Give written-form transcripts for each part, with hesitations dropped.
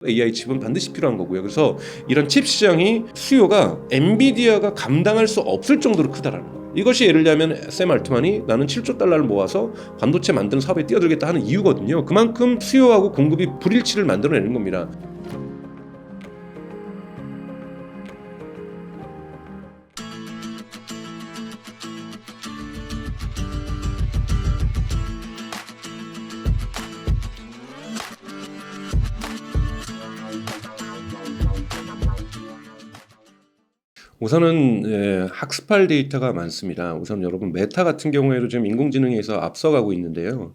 AI 칩은 반드시 필요한 거고요. 그래서 이런 칩 시장이 수요가 엔비디아가 감당할 수 없을 정도로 크다라는 거예요. 이것이 예를 들면 샘 알트만이 나는 7조 달러를 모아서 반도체 만드는 사업에 뛰어들겠다 하는 이유거든요. 그만큼 수요하고 공급이 불일치를 만들어내는 겁니다. 우선은 학습할 데이터가 많습니다. 우선 여러분 메타 같은 경우에도 지금 인공지능에서 앞서가고 있는데요.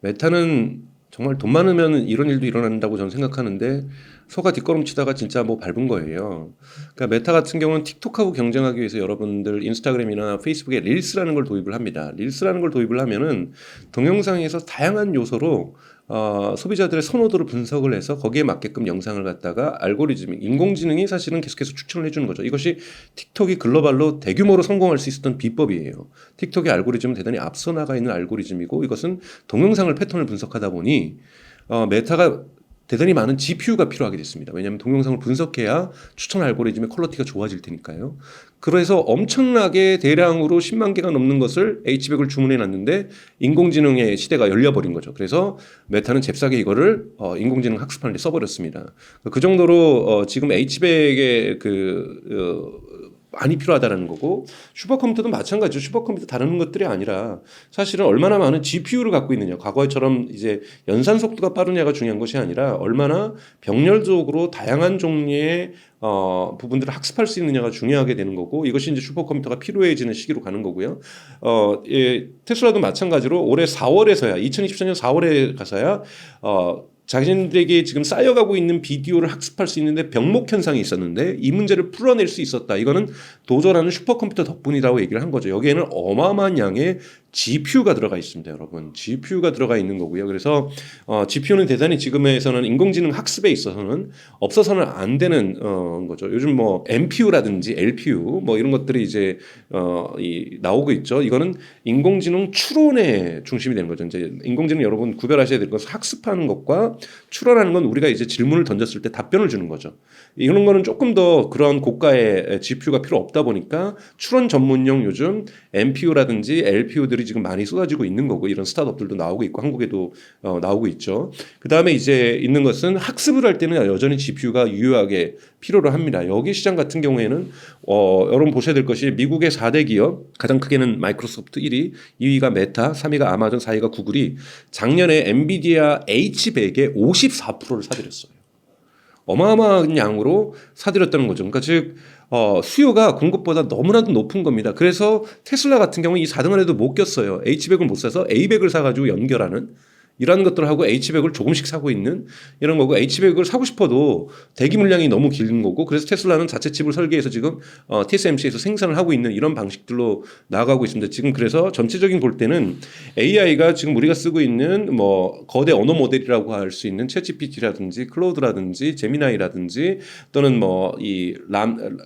메타는 정말 돈 많으면 이런 일도 일어난다고 저는 생각하는데 소가 뒷걸음치다가 진짜 뭐 밟은 거예요. 그러니까 메타 같은 경우는 틱톡하고 경쟁하기 위해서 여러분들 인스타그램이나 페이스북에 릴스라는 걸 도입을 합니다. 릴스라는 걸 도입을 하면은 동영상에서 다양한 요소로 소비자들의 선호도를 분석을 해서 거기에 맞게끔 영상을 갖다가 알고리즘, 인공지능이 사실은 계속해서 추천을 해주는 거죠. 이것이 틱톡이 글로벌로 대규모로 성공할 수 있었던 비법이에요. 틱톡의 알고리즘은 대단히 앞서 나가 있는 알고리즘이고 이것은 동영상을 패턴을 분석하다 보니 메타가 대단히 많은 GPU가 필요하게 됐습니다. 왜냐하면 동영상을 분석해야 추천 알고리즘의 퀄리티가 좋아질 테니까요. 그래서 엄청나게 대량으로 10만 개가 넘는 것을 H백을 주문해 놨는데 인공지능의 시대가 열려버린 거죠. 그래서 메타는 잽싸게 이거를 인공지능 학습하는 데 써버렸습니다. 그 정도로 지금 H백의 많이 필요하다는 거고 슈퍼컴퓨터도 마찬가지죠. 슈퍼컴퓨터 다루는 것들이 아니라 사실은 얼마나 많은 GPU를 갖고 있느냐. 과거처럼 이제 연산 속도가 빠르냐가 중요한 것이 아니라 얼마나 병렬적으로 다양한 종류의 부분들을 학습할 수 있느냐가 중요하게 되는 거고 이것이 이제 슈퍼컴퓨터가 필요해지는 시기로 가는 거고요. 테슬라도 마찬가지로 올해 4월에서야 2024년 4월에 가서야 자신들에게 지금 쌓여가고 있는 비디오를 학습할 수 있는데 병목 현상이 있었는데 이 문제를 풀어낼 수 있었다. 이거는 도전하는 슈퍼컴퓨터 덕분이라고 얘기를 한 거죠. 여기에는 어마어마한 양의 GPU가 들어가 있습니다, 여러분. GPU가 들어가 있는 거고요. 그래서 GPU는 대단히 지금에서는 인공지능 학습에 있어서는 없어서는 안 되는 거죠. 요즘 뭐 MPU라든지 LPU 뭐 이런 것들이 이제 나오고 있죠. 이거는 인공지능 추론의 중심이 되는 거죠. 이제 인공지능 여러분 구별하셔야 될 것은 학습하는 것과 추론하는 건 우리가 이제 질문을 던졌을 때 답변을 주는 거죠. 이런 거는 조금 더 그런 고가의 GPU가 필요 없다 보니까 추론 전문용 요즘 MPU라든지 LPU들이 지금 많이 쏟아지고 있는 거고 이런 스타트업들도 나오고 있고 한국에도 나오고 있죠. 그 다음에 이제 있는 것은 학습을 할 때는 여전히 GPU가 유효하게 필요로 합니다. 여기 시장 같은 경우에는 여러분 보셔야 될 것이 미국의 4대 기업 가장 크게는 마이크로소프트 1위, 2위가 메타, 3위가 아마존, 4위가 구글이 작년에 엔비디아 H100의 54%를 사들였어요. 어마어마한 양으로 사들였다는 거죠. 그러니까 즉 수요가 공급보다 너무나도 높은 겁니다. 그래서 테슬라 같은 경우 이 4등 안에도 못 꼈어요. H100을 못 사서 A100을 사가지고 연결하는 이런 것들을 하고 H100을 조금씩 사고 있는 이런 거고 H100을 사고 싶어도 대기 물량이 너무 긴 거고 그래서 테슬라는 자체 칩을 설계해서 지금 TSMC에서 생산을 하고 있는 이런 방식들로 나아가고 있습니다. 지금 그래서 전체적인 볼 때는 AI가 지금 우리가 쓰고 있는 뭐 거대 언어 모델이라고 할 수 있는 챗GPT라든지 클로드라든지 제미나이라든지 또는 뭐 이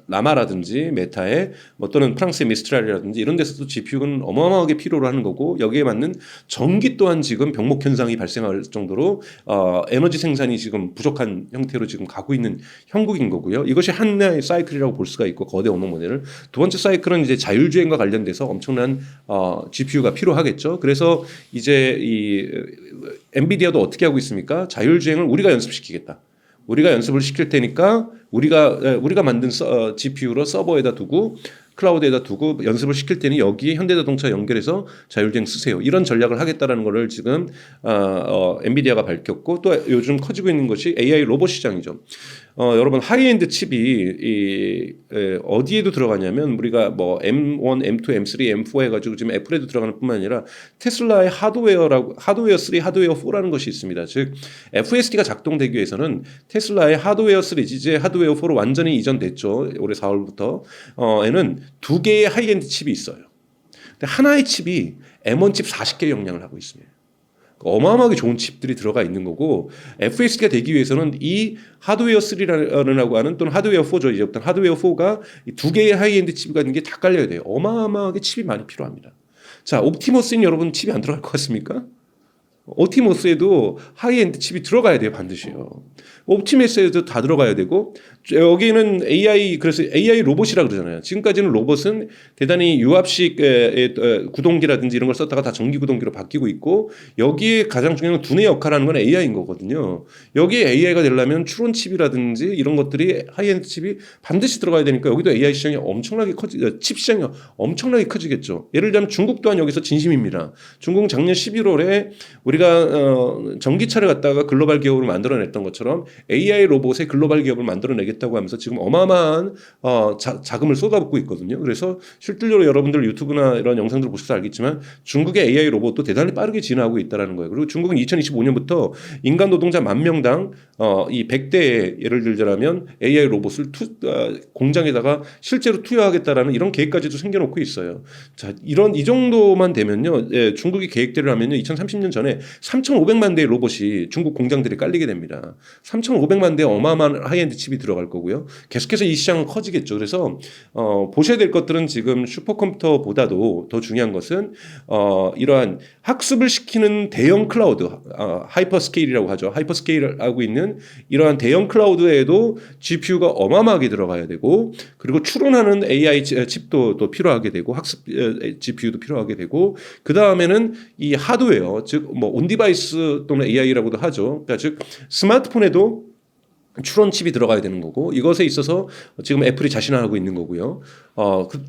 라마라든지 메타의 뭐 또는 프랑스의 미스트랄이라든지 이런 데서도 GPU는 어마어마하게 필요로 하는 거고 여기에 맞는 전기 또한 지금 병목 현상이 발생할 정도로 에너지 생산이 지금 부족한 형태로 지금 가고 있는 형국인 거고요. 이것이 하나의 사이클이라고 볼 수가 있고 거대 언어 모델을 두 번째 사이클은 이제 자율주행과 관련돼서 엄청난 GPU가 필요하겠죠. 그래서 이제 이 엔비디아도 어떻게 하고 있습니까? 자율주행을 우리가 연습시키겠다. 우리가 연습을 시킬 테니까 우리가 만든 GPU로 서버에다 두고 클라우드에다 두고 연습을 시킬 때는 여기에 현대자동차 연결해서 자율주행 쓰세요. 이런 전략을 하겠다라는 거를 지금 엔비디아가 밝혔고 또 요즘 커지고 있는 것이 AI 로봇 시장이죠. 여러분 하이엔드 칩이 어디에도 들어가냐면 우리가 뭐 M1, M2, M3, M4 해가지고 지금 애플에도 들어가는 뿐만 아니라 테슬라의 하드웨어 3, 하드웨어 4라는 것이 있습니다. 즉 FSD가 작동되기 위해서는 테슬라의 하드웨어 3, 이제 하드웨어 4로 완전히 이전됐죠. 올해 4월부터 에는 두 개의 하이엔드 칩이 있어요. 근데 하나의 칩이 M1 칩 40개의 용량을 하고 있습니다. 어마어마하게 좋은 칩들이 들어가 있는 거고 FSD가 되기 위해서는 이 하드웨어 3라고 하는 또는 하드웨어 4죠. 이제부터 하드웨어 4가 두 개의 하이엔드 칩이 있는 게 다 깔려야 돼요. 어마어마하게 칩이 많이 필요합니다. 자, 옵티머스는 여러분 칩이 안 들어갈 것 같습니까? 옵티머스에도 하이엔드 칩이 들어가야 돼요. 반드시요. 옵티머스에도 다 들어가야 되고 여기는 AI 그래서 AI 로봇이라 그러잖아요. 지금까지는 로봇은 대단히 유압식 구동기라든지 이런 걸 썼다가 다 전기 구동기로 바뀌고 있고 여기에 가장 중요한 두뇌 역할하는 건 AI인 거거든요. 여기에 AI가 되려면 추론 칩이라든지 이런 것들이 하이엔드 칩이 반드시 들어가야 되니까 여기도 AI 시장이 엄청나게 칩 시장이 엄청나게 커지겠죠. 예를 들면 중국 또한 여기서 진심입니다. 중국은 작년 11월에 우리가 전기차를 갖다가 글로벌 기업으로 만들어냈던 것처럼 AI 로봇의 글로벌 기업을 만들어내겠다고 하면서 지금 어마어마한 자금을 쏟아붓고 있거든요. 그래서 실질적으로 여러분들 유튜브나 이런 영상들을 보셔서 알겠지만 중국의 AI 로봇도 대단히 빠르게 진화하고 있다는 거예요. 그리고 중국은 2025년부터 인간 노동자 10,000명당 이 100대의 예를 들자면 AI 로봇을 공장에다가 실제로 투여하겠다라는 이런 계획까지도 생겨놓고 있어요. 자, 이 정도만 되면요, 중국이 계획대로 하면요, 2030년 전에 3,500만 대의 로봇이 중국 공장들이 깔리게 됩니다. 3,500만 대의 어마어마한 하이엔드 칩이 들어갈 거고요. 계속해서 이 시장은 커지겠죠. 그래서 보셔야 될 것들은 지금 슈퍼컴퓨터보다도 더 중요한 것은 이러한 학습을 시키는 대형 클라우드, 하이퍼스케일이라고 하죠. 하이퍼스케일을 하고 있는 이러한 대형 클라우드에도 GPU가 어마어마하게 들어가야 되고 그리고 추론하는 AI 칩도 또 필요하게 되고 학습 GPU도 필요하게 되고 그 다음에는 이 하드웨어 즉 뭐 온디바이스 또는 AI라고도 하죠. 그러니까 즉 스마트폰에도 추론 칩이 들어가야 되는 거고 이것에 있어서 지금 애플이 자신하고 있는 거고요.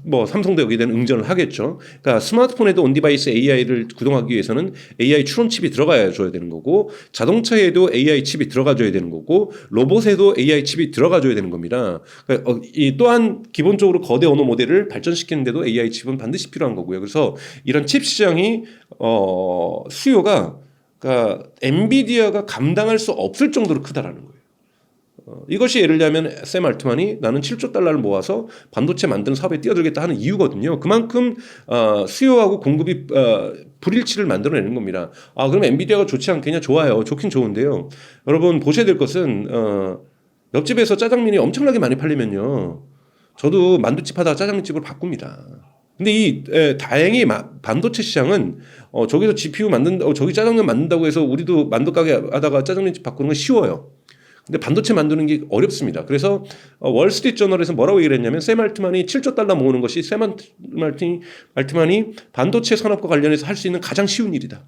뭐 삼성도 여기에 대한 응전을 하겠죠. 그러니까 스마트폰에도 온디바이스 AI를 구동하기 위해서는 AI 추론 칩이 들어가야 줘야 되는 거고 자동차에도 AI 칩이 들어가 줘야 되는 거고 로봇에도 AI 칩이 들어가 줘야 되는 겁니다. 그러니까 이 또한 기본적으로 거대 언어 모델을 발전시키는데도 AI 칩은 반드시 필요한 거고요. 그래서 이런 칩 시장이 수요가 그러니까 엔비디아가 감당할 수 없을 정도로 크다라는 거예요. 이것이 예를 들면 샘 알트만이 나는 7조 달러를 모아서 반도체 만드는 사업에 뛰어들겠다 하는 이유거든요. 그만큼 수요하고 공급이 불일치를 만들어내는 겁니다. 그럼 엔비디아가 좋지 않겠냐? 좋아요. 좋긴 좋은데요. 여러분 보셔야 될 것은 옆집에서 짜장면이 엄청나게 많이 팔리면요. 저도 만두집 하다가 짜장면집으로 바꿉니다. 근데 다행히 반도체 시장은 저기서 GPU 저기 짜장면 만든다고 해서 우리도 만두 가게 하다가 짜장면집 바꾸는 건 쉬워요. 근데 반도체 만드는 게 어렵습니다. 그래서 월스트리트 저널에서 뭐라고 얘기를 했냐면 샘 알트만이 7조 달러 모으는 것이 샘 알트만이 반도체 산업과 관련해서 할 수 있는 가장 쉬운 일이다.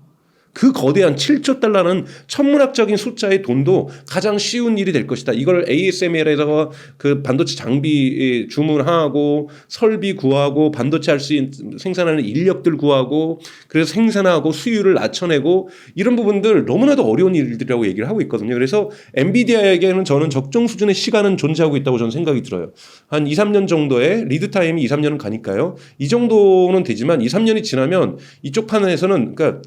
그 거대한 7조 달러는 천문학적인 숫자의 돈도 가장 쉬운 일이 될 것이다. 이걸 ASML에다가 그 반도체 장비 주문하고 설비 구하고 반도체 할 수 있는 생산하는 인력들 구하고 그래서 생산하고 수율을 낮춰내고 이런 부분들 너무나도 어려운 일들이라고 얘기를 하고 있거든요. 그래서 엔비디아에게는 저는 적정 수준의 시간은 존재하고 있다고 저는 생각이 들어요. 한 2, 3년 정도의 리드 타임이 2, 3년은 가니까요. 이 정도는 되지만 2, 3년이 지나면 이쪽 판에서는 그러니까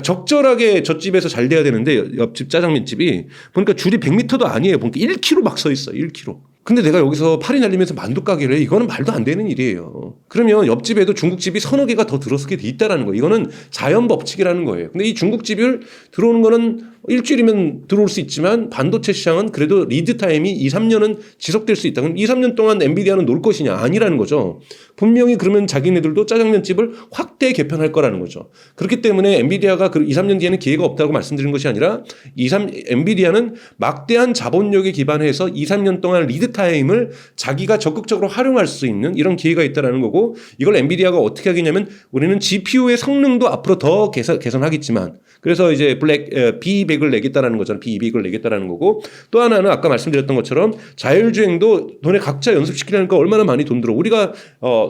적절하게 젖집에서 잘 돼야 되는데 옆집 짜장면집이 보니까 줄이 100m도 아니에요. 보니까 1km 막 서 있어. 1km. 근데 내가 여기서 팔이 날리면서 만두 가게를 해. 이거는 말도 안 되는 일이에요. 그러면 옆집에도 중국집이 서너 개가 더 들어서게 돼 있다라는 거예요. 이거는 자연 법칙이라는 거예요. 근데 이 중국집을 들어오는 거는 일주일이면 들어올 수 있지만 반도체 시장은 그래도 리드 타임이 2, 3년은 지속될 수 있다. 그럼 2, 3년 동안 엔비디아는 놀 것이냐? 아니라는 거죠. 분명히 그러면 자기네들도 짜장면집을 확대 개편할 거라는 거죠. 그렇기 때문에 엔비디아가 2, 3년 뒤에는 기회가 없다고 말씀드린 것이 아니라 엔비디아는 막대한 자본력에 기반해서 2, 3년 동안 리드 타임을 자기가 적극적으로 활용할 수 있는 이런 기회가 있다라는 거고 이걸 엔비디아가 어떻게 하겠냐면 우리는 GPU의 성능도 앞으로 더 개선하겠지만 그래서 이제 B200을 내겠다라는 거잖아요. B200을 내겠다라는 거고 또 하나는 아까 말씀드렸던 것처럼 자율주행도 너네 각자 연습시키려니까 얼마나 많이 돈 들어. 우리가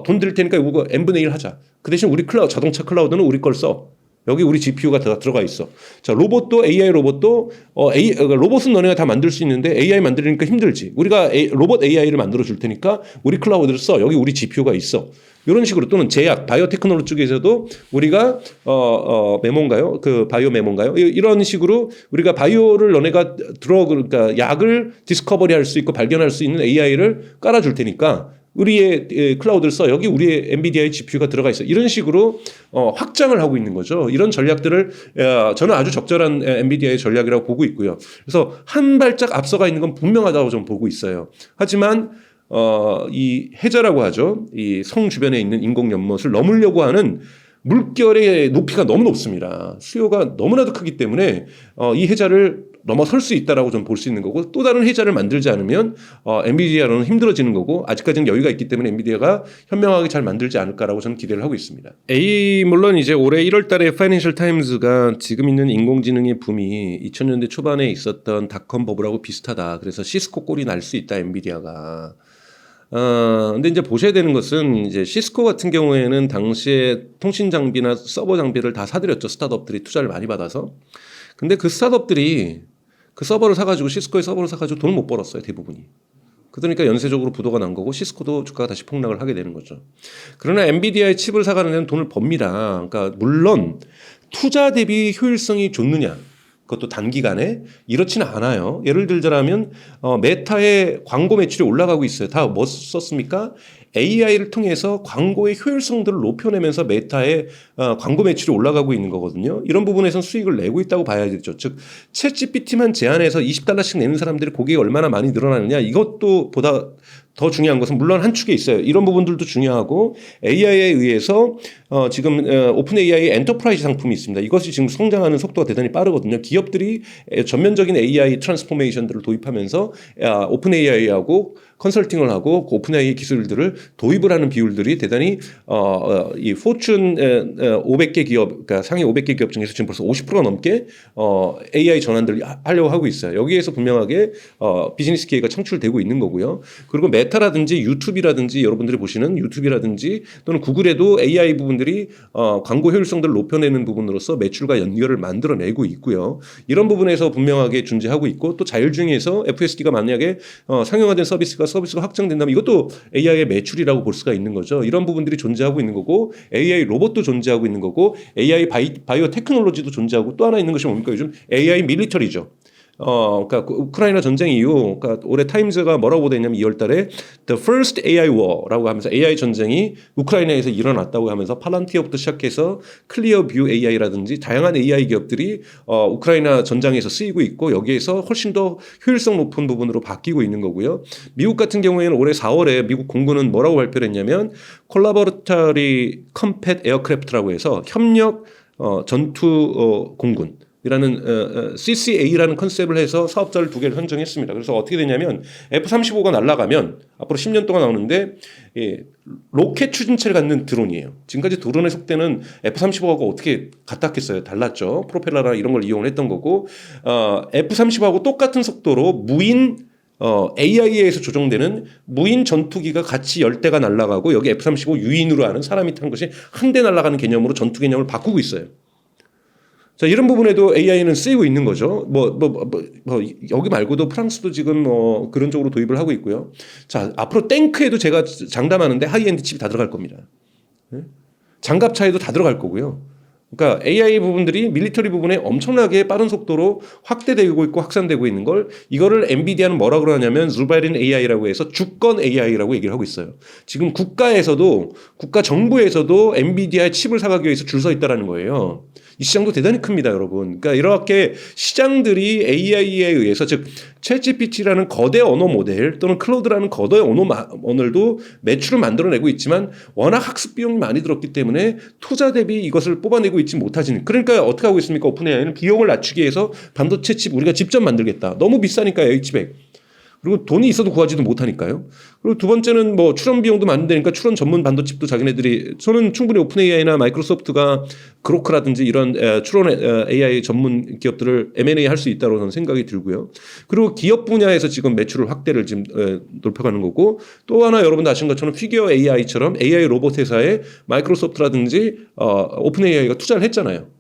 돈 드릴 테니까 이거 n분의 1 하자. 그 대신 우리 자동차 클라우드는 우리 걸 써. 여기 우리 GPU가 다 들어가 있어. 자, 로봇도 AI 로봇도 로봇은 너네가 다 만들 수 있는데 AI 만들니까 힘들지. 우리가 로봇 AI를 만들어 줄 테니까 우리 클라우드를 써. 여기 우리 GPU가 있어. 이런 식으로 또는 제약, 바이오테크놀로지 쪽에서도 우리가 메모인가요? 그 바이오 메모인가요? 이런 식으로 우리가 바이오를 너네가 그러니까 약을 디스커버리 할 수 있고 발견할 수 있는 AI를 깔아 줄 테니까 우리의 클라우드를 써. 여기 우리의 엔비디아의 GPU가 들어가 있어. 이런 식으로 확장을 하고 있는 거죠. 이런 전략들을 저는 아주 적절한 엔비디아의 전략이라고 보고 있고요. 그래서 한 발짝 앞서가 있는 건 분명하다고 좀 보고 있어요. 하지만 이 해저라고 하죠. 이 성 주변에 있는 인공 연못을 넘으려고 하는 물결의 높이가 너무 높습니다. 수요가 너무나도 크기 때문에 이 해자를 넘어설 수 있다라고 좀 볼 수 있는 거고 또 다른 혜자를 만들지 않으면 엔비디아로는 힘들어지는 거고 아직까지는 여유가 있기 때문에 엔비디아가 현명하게 잘 만들지 않을까라고 저는 기대를 하고 있습니다. 물론 이제 올해 1월 달에 파이낸셜 타임즈가 지금 있는 인공지능의 붐이 2000년대 초반에 있었던 닷컴 버블하고 비슷하다. 그래서 시스코 꼴이 날 수 있다 엔비디아가. 근데 이제 보셔야 되는 것은 이제 시스코 같은 경우에는 당시에 통신 장비나 서버 장비를 다 사들였죠. 스타트업들이 투자를 많이 받아서. 근데 그 스타트업들이 그 서버를 사가지고 시스코의 서버를 사가지고 돈을 못 벌었어요. 대부분이. 그러니까 연쇄적으로 부도가 난 거고 시스코도 주가가 다시 폭락을 하게 되는 거죠. 그러나 엔비디아의 칩을 사가는 데는 돈을 법니다. 그러니까 물론 투자 대비 효율성이 좋느냐. 그것도 단기간에 이렇지는 않아요. 예를 들자면 메타의 광고 매출이 올라가고 있어요. 다 뭐 썼습니까? AI를 통해서 광고의 효율성들을 높여내면서 메타의 광고 매출이 올라가고 있는 거거든요. 이런 부분에서는 수익을 내고 있다고 봐야겠죠. 즉 챗GPT만 제한해서 $20씩 내는 사람들이 고객이 얼마나 많이 늘어나느냐 이것도 보다 더 중요한 것은 물론 한 축에 있어요. 이런 부분들도 중요하고 AI에 의해서 지금 오픈 AI 엔터프라이즈 상품이 있습니다. 이것이 지금 성장하는 속도가 대단히 빠르거든요. 기업들이 전면적인 AI 트랜스포메이션들을 도입하면서 오픈 AI하고 컨설팅을 하고 오픈 AI 기술들을 도입을 하는 비율들이 대단히 이 포춘 500개 기업, 그러니까 상위 500개 기업 중에서 지금 벌써 50%가 넘게 AI 전환들을 하려고 하고 있어요. 여기에서 분명하게 비즈니스 기회가 창출되고 있는 거고요. 그리고 메타라든지 유튜브라든지 여러분들이 보시는 유튜브라든지 또는 구글에도 AI 부분들이 광고 효율성들을 높여내는 부분으로서 매출과 연결을 만들어내고 있고요. 이런 부분에서 분명하게 존재하고 있고 또 자율주행에서 FSD가 만약에 상용화된 서비스가 확장된다면 이것도 AI의 매출이라고 볼 수가 있는 거죠. 이런 부분들이 존재하고 있는 거고 AI 로봇도 존재하고 있는 거고 AI 바이오 테크놀로지도 존재하고 또 하나 있는 것이 뭡니까? 요즘 AI 밀리터리죠. 그러니까 우크라이나 전쟁 이후, 그러니까 올해 타임즈가 뭐라고 보도했냐면 2월 달에 The First AI War라고 하면서 AI 전쟁이 우크라이나에서 일어났다고 하면서 팔란티어부터 시작해서 클리어뷰 AI라든지 다양한 AI 기업들이 우크라이나 전장에서 쓰이고 있고 여기에서 훨씬 더 효율성 높은 부분으로 바뀌고 있는 거고요. 미국 같은 경우에는 올해 4월에 미국 공군은 뭐라고 발표를 했냐면 Collaboratory Combat Aircraft라고 해서 협력 전투 공군 이라는 CCA라는 컨셉을 해서 사업자를 2개를 선정했습니다. 그래서 어떻게 되냐면 F-35가 날아가면 앞으로 10년 동안 나오는데 로켓 추진체를 갖는 드론이에요. 지금까지 드론의 속도는 F-35하고 어떻게 같았겠어요? 달랐죠. 프로펠러나 이런 걸 이용을 했던 거고 F-35하고 똑같은 속도로 무인 AI에서 조정되는 무인 전투기가 같이 10대가 날아가고 여기 F-35 유인으로 하는 사람이 탄 것이 한 대 날아가는 개념으로 전투 개념을 바꾸고 있어요. 자, 이런 부분에도 AI는 쓰이고 있는 거죠. 여기 말고도 프랑스도 지금 그런 쪽으로 도입을 하고 있고요. 자, 앞으로 탱크에도 제가 장담하는데 하이엔드 칩이 다 들어갈 겁니다. 장갑차에도 다 들어갈 거고요. 그러니까 AI 부분들이 밀리터리 부분에 엄청나게 빠른 속도로 확대되고 있고 확산되고 있는 걸 이거를 엔비디아는 뭐라 그러냐면 zubarin AI라고 해서 주권 AI라고 얘기를 하고 있어요. 지금 국가 정부에서도 엔비디아의 칩을 사가기 위해서 줄 서 있다라는 거예요. 이 시장도 대단히 큽니다, 여러분. 그러니까 이렇게 시장들이 AI에 의해서 즉 챗GPT라는 거대 언어 모델 또는 클로드라는 거대 언어 모델도 매출을 만들어내고 있지만 워낙 학습 비용이 많이 들었기 때문에 투자 대비 이것을 뽑아내고 있지 못하지는 그러니까 어떻게 하고 있습니까? 오픈 AI는 비용을 낮추기 위해서 반도체 칩 우리가 직접 만들겠다. 너무 비싸니까요, H백. 그리고 돈이 있어도 구하지도 못하니까요. 그리고 두 번째는 뭐 출원 비용도 많이 되니까 출원 전문 반도칩도 자기네들이 저는 충분히 오픈 AI나 마이크로소프트가 그로크라든지 이런 출원 AI 전문 기업들을 M&A 할 수 있다고 저는 생각이 들고요. 그리고 기업 분야에서 지금 매출을 확대를 지금 높여가는 거고 또 하나 여러분도 아시는 것처럼 피규어 AI처럼 AI 로봇 회사에 마이크로소프트라든지 오픈 AI가 투자를 했잖아요.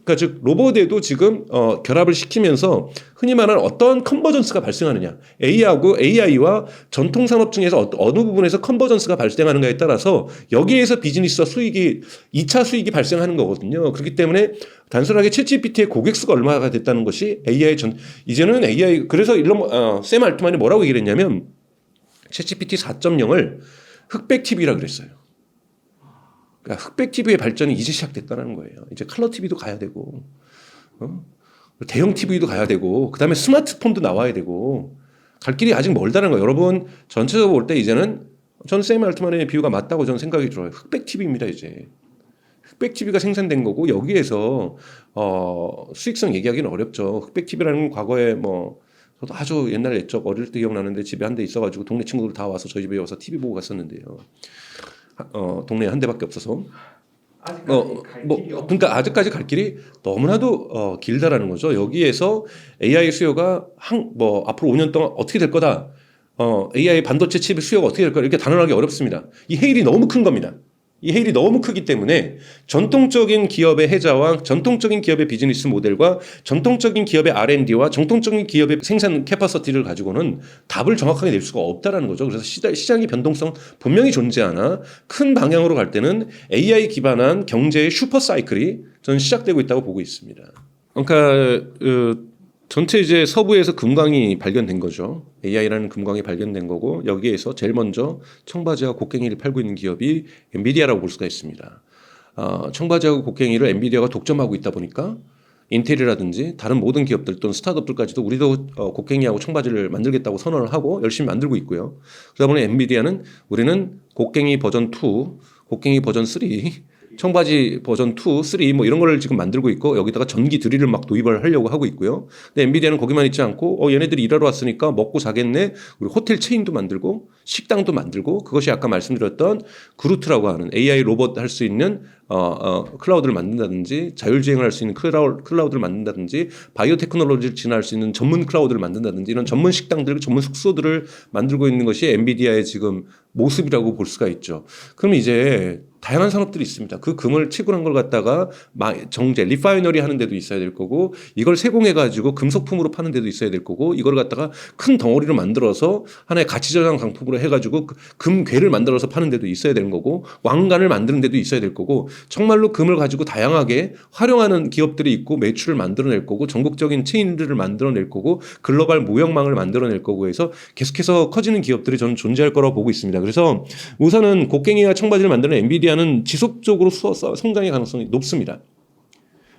그러니까 즉 로봇에도 지금 결합을 시키면서 흔히 말하는 어떤 컨버전스가 발생하느냐 AI와 전통 산업 중에서 어느 부분에서 컨버전스가 발생하는가에 따라서 여기에서 비즈니스와 수익이 2차 수익이 발생하는 거거든요. 그렇기 때문에 단순하게 챗GPT의 고객 수가 얼마가 됐다는 것이 이제는 AI 그래서 샘 알트만이 뭐라고 얘기를 했냐면 챗GPT 4.0을 흑백 TV라 그랬어요. 그러니까 흑백 TV의 발전이 이제 시작됐다는 거예요. 이제 컬러 TV도 가야 되고, 대형 TV도 가야 되고, 그 다음에 스마트폰도 나와야 되고, 갈 길이 아직 멀다는 거예요. 여러분, 전체적으로 볼 때 이제는 전 샘 알트만의 비유가 맞다고 저는 생각이 들어요. 흑백 TV입니다, 이제. 흑백 TV가 생산된 거고 여기에서 수익성 얘기하기는 어렵죠. 흑백 TV라는 건 과거에 뭐 저도 아주 옛날 옛적 어릴 때 기억나는데 집에 한 대 있어가지고 동네 친구들 다 와서 저희 집에 와서 TV 보고 갔었는데요. 동네에 한 대밖에 없어서. 아직까지 갈 길이 그러니까 아직까지 갈 길이 너무나도 길다라는 거죠. 여기에서 AI 수요가 앞으로 5년 동안 어떻게 될 거다. AI 반도체 칩의 수요가 어떻게 될 거다. 이렇게 단언하기 어렵습니다. 이 헤일이 너무 큰 겁니다. 이 헤일이 너무 크기 때문에 전통적인 기업의 해자와 전통적인 기업의 비즈니스 모델과 전통적인 기업의 R&D와 전통적인 기업의 생산 캐파시티를 가지고는 답을 정확하게 낼 수가 없다라는 거죠. 그래서 시장의 변동성 분명히 존재하나 큰 방향으로 갈 때는 AI 기반한 경제의 슈퍼 사이클이 저는 시작되고 있다고 보고 있습니다. 그러니까 전체 이제 서부에서 금광이 발견된 거죠. AI라는 금광이 발견된 거고 여기에서 제일 먼저 청바지와 곡괭이를 팔고 있는 기업이 엔비디아라고 볼 수가 있습니다. 청바지하고 곡괭이를 엔비디아가 독점하고 있다 보니까 인텔이라든지 다른 모든 기업들 또는 스타트업들까지도 우리도 곡괭이하고 청바지를 만들겠다고 선언을 하고 열심히 만들고 있고요. 그러다 보니 엔비디아는 우리는 곡괭이 버전 2, 곡괭이 버전 3 청바지 버전 2, 3 뭐 이런 거를 지금 만들고 있고 여기다가 전기 드릴을 막 도입을 하려고 하고 있고요. 근데 엔비디아는 거기만 있지 않고 얘네들이 일하러 왔으니까 먹고 자겠네. 우리 호텔 체인도 만들고 식당도 만들고 그것이 아까 말씀드렸던 그루트라고 하는 AI 로봇 할 수 있는 클라우드를 만든다든지 자율주행을 할 수 있는 클라우드를 만든다든지 바이오 테크놀로지를 진화할 수 있는 전문 클라우드를 만든다든지 이런 전문 식당들, 전문 숙소들을 만들고 있는 것이 엔비디아의 지금 모습이라고 볼 수가 있죠. 그럼 이제 다양한 산업들이 있습니다. 그 금을 채굴한 걸 갖다가 정제, 리파이너리 하는 데도 있어야 될 거고 이걸 세공해가지고 금속품으로 파는 데도 있어야 될 거고 이걸 갖다가 큰 덩어리로 만들어서 하나의 가치저장 상품으로 해가지고 금괴를 만들어서 파는 데도 있어야 되는 거고 왕관을 만드는 데도 있어야 될 거고 정말로 금을 가지고 다양하게 활용하는 기업들이 있고 매출을 만들어낼 거고 전국적인 체인들을 만들어낼 거고 글로벌 무역망을 만들어낼 거고 해서 계속해서 커지는 기업들이 저는 존재할 거라고 보고 있습니다. 그래서 우선은 곡괭이와 청바지를 만드는 엔비디아는 지속적으로 성장의 가능성이 높습니다.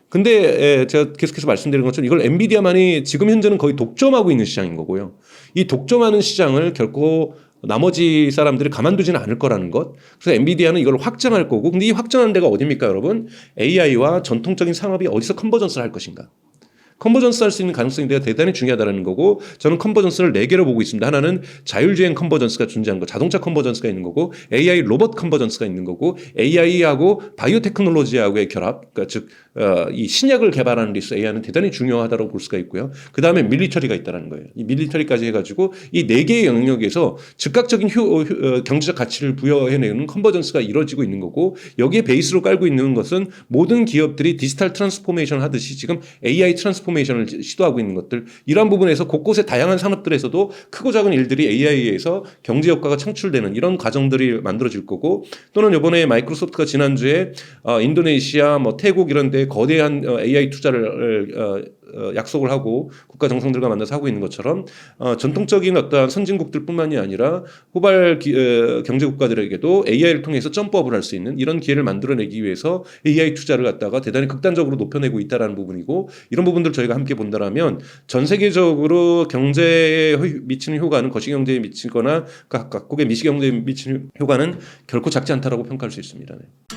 근데 제가 계속해서 말씀드린 것처럼 이걸 엔비디아만이 지금 현재는 거의 독점하고 있는 시장인 거고요. 이 독점하는 시장을 결코 나머지 사람들이 가만두지는 않을 거라는 것. 그래서 엔비디아는 이걸 확장할 거고 근데 이 확장하는 데가 어디입니까 여러분? AI와 전통적인 산업이 어디서 컨버전스를 할 것인가. 컨버전스 할 수 있는 가능성이 대단히 중요하다는 거고 저는 컨버전스를 4개로 보고 있습니다. 하나는 자율주행 컨버전스가 존재하는 거, 자동차 컨버전스가 있는 거고 AI 로봇 컨버전스가 있는 거고 AI하고 바이오 테크놀로지하고의 결합, 그러니까 즉 이 신약을 개발하는 데서 AI는 대단히 중요하다고 볼 수가 있고요. 그 다음에 밀리터리가 있다는 거예요. 이 밀리터리까지 해가지고 이 4개의 영역에서 즉각적인 경제적 가치를 부여해내는 컨버전스가 이루어지고 있는 거고 여기에 베이스로 깔고 있는 것은 모든 기업들이 디지털 트랜스포메이션 하듯이 지금 AI 트랜스포메이션을 시도하고 있는 것들 이러한 부분에서 곳곳의 다양한 산업들에서도 크고 작은 일들이 AI에서 경제 효과가 창출되는 이런 과정들이 만들어질 거고 또는 이번에 마이크로소프트가 지난주에 인도네시아 태국 이런 데 거대한 AI 투자를 약속을 하고 국가 정상들과 만나서 하고 있는 것처럼 전통적인 어떤 선진국들뿐만이 아니라 후발 경제 국가들에게도 AI를 통해서 점프업을 할 수 있는 이런 기회를 만들어내기 위해서 AI 투자를 갖다가 대단히 극단적으로 높여내고 있다라는 부분이고 이런 부분들 저희가 함께 본다라면 전 세계적으로 경제에 미치는 효과는 거시경제에 미치거나 각국의 미시경제에 미치는 효과는 결코 작지 않다라고 평가할 수 있습니다. 네.